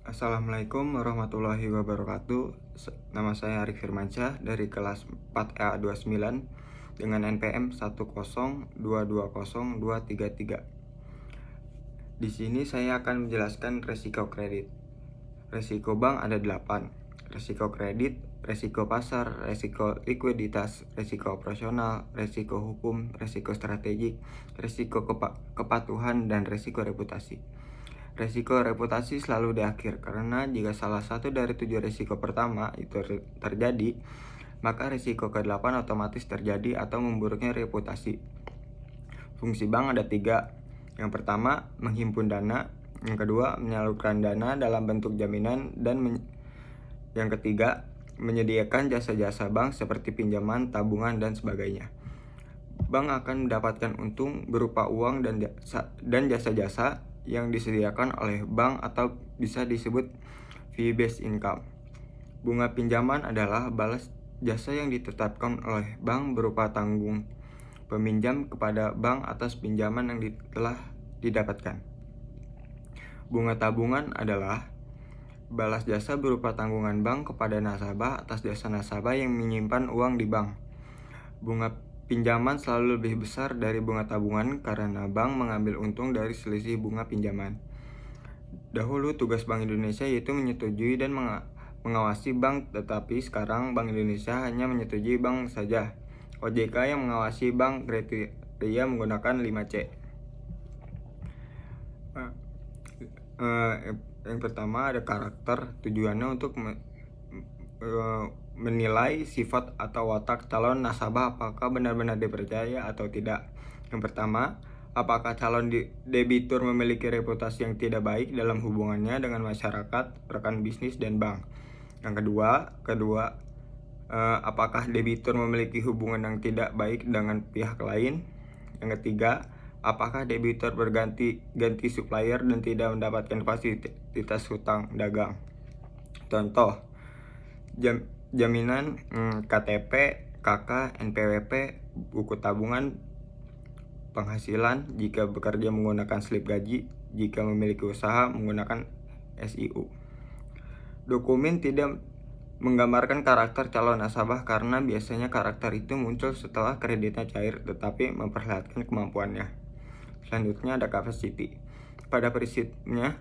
Assalamualaikum warahmatullahi wabarakatuh. Nama saya Arif Firmansyah dari kelas 4A29 dengan NPM 102202333. Di sini saya akan menjelaskan resiko kredit. Resiko bank ada 8. Resiko kredit, resiko pasar, resiko likuiditas, resiko operasional, resiko hukum, resiko strategik, resiko kepatuhan, dan resiko reputasi. Resiko reputasi selalu di akhir, karena jika salah satu dari 7 resiko pertama itu terjadi, maka resiko ke-8 otomatis terjadi atau memburuknya reputasi. Fungsi bank ada 3. Yang pertama, menghimpun dana. Yang kedua, menyalurkan dana dalam bentuk jaminan. Dan yang ketiga, menyediakan jasa-jasa bank seperti pinjaman, tabungan, dan sebagainya. Bank akan mendapatkan untung berupa uang dan jasa-jasa yang disediakan oleh bank atau bisa disebut fee-based income. Bunga pinjaman adalah balas jasa yang ditetapkan oleh bank berupa tanggung peminjam kepada bank atas pinjaman yang telah didapatkan. Bunga tabungan adalah balas jasa berupa tanggungan bank kepada nasabah atas jasa nasabah yang menyimpan uang di bank. Bunga pinjaman selalu lebih besar dari bunga tabungan karena bank mengambil untung dari selisih bunga pinjaman. Dahulu tugas Bank Indonesia yaitu menyetujui dan mengawasi bank, tetapi sekarang Bank Indonesia hanya menyetujui bank saja. OJK yang mengawasi bank kriteria menggunakan 5C. Yang pertama ada karakter, tujuannya untuk menilai sifat atau watak calon nasabah apakah benar-benar dipercaya atau tidak. Yang pertama, apakah calon debitur memiliki reputasi yang tidak baik dalam hubungannya dengan masyarakat, rekan bisnis, dan bank. Yang kedua, apakah debitur memiliki hubungan yang tidak baik dengan pihak lain. Yang ketiga, apakah debitur berganti supplier dan tidak mendapatkan fasilitas hutang dagang. Contoh, jaminan KTP, KK, NPWP, buku tabungan, penghasilan jika bekerja menggunakan slip gaji, jika memiliki usaha menggunakan SIU. Dokumen tidak menggambarkan karakter calon nasabah karena biasanya karakter itu muncul setelah kreditnya cair, tetapi memperlihatkan kemampuannya. Selanjutnya ada capacity. Pada prinsipnya,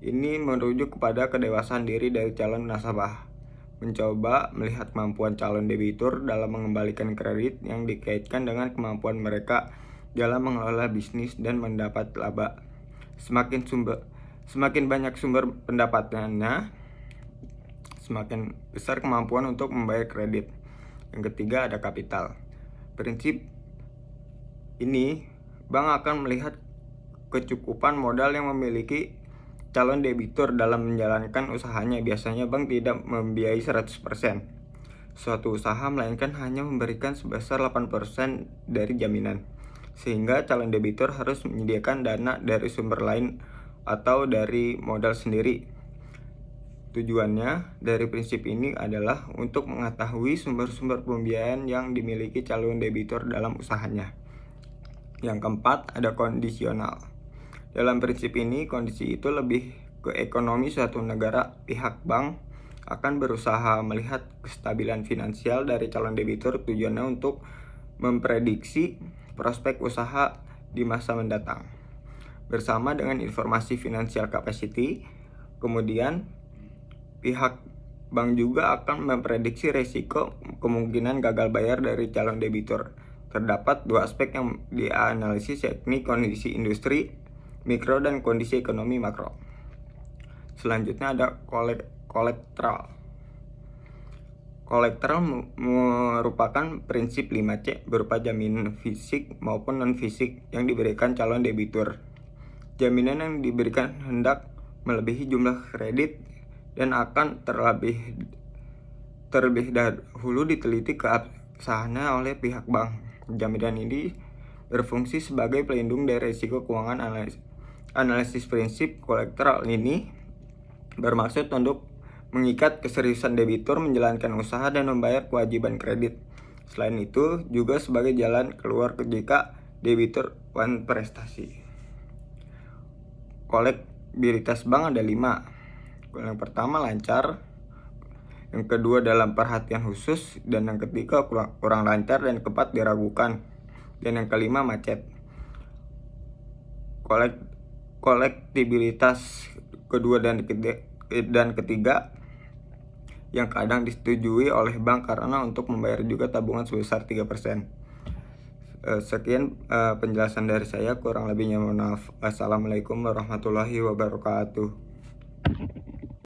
ini merujuk kepada kedewasaan diri dari calon nasabah. Mencoba melihat kemampuan calon debitur dalam mengembalikan kredit yang dikaitkan dengan kemampuan mereka dalam mengelola bisnis dan mendapat laba. Semakin banyak sumber pendapatannya, semakin besar kemampuan untuk membayar kredit. Yang ketiga ada kapital. Prinsip ini, bank akan melihat kecukupan modal yang memiliki calon debitur dalam menjalankan usahanya. Biasanya bank tidak membiayai 100% suatu usaha, melainkan hanya memberikan sebesar 8% dari jaminan, sehingga calon debitur harus menyediakan dana dari sumber lain atau dari modal sendiri. Tujuannya dari prinsip ini adalah untuk mengetahui sumber-sumber pembiayaan yang dimiliki calon debitur dalam usahanya. Yang keempat ada kondisional. Dalam prinsip ini, kondisi itu lebih ke ekonomi suatu negara. Pihak bank akan berusaha melihat kestabilan finansial dari calon debitur, tujuannya untuk memprediksi prospek usaha di masa mendatang. Bersama dengan informasi financial capacity, kemudian pihak bank juga akan memprediksi resiko kemungkinan gagal bayar dari calon debitur. Terdapat 2 aspek yang dianalisis, yakni kondisi industri mikro dan kondisi ekonomi makro. Selanjutnya ada kolateral. Kolateral merupakan prinsip 5C berupa jaminan fisik maupun non-fisik yang diberikan calon debitur. Jaminan yang diberikan hendak melebihi jumlah kredit dan akan terlebih dahulu diteliti keabsahannya oleh pihak bank. Jaminan ini berfungsi sebagai pelindung dari risiko keuangan. Analisis prinsip kolateral ini bermaksud untuk mengikat keseriusan debitur menjalankan usaha dan membayar kewajiban kredit. Selain itu, juga sebagai jalan keluar jika debitur prestasi. Kolektibilitas bank ada 5. Yang pertama lancar, yang kedua dalam perhatian khusus, dan yang ketiga kurang lancar, dan keempat diragukan, dan yang kelima macet. Kolektibilitas kedua dan ketiga yang kadang disetujui oleh bank karena untuk membayar juga tabungan sebesar 3%. Sekian penjelasan dari saya, kurang lebihnya mohon maaf. Assalamualaikum warahmatullahi wabarakatuh.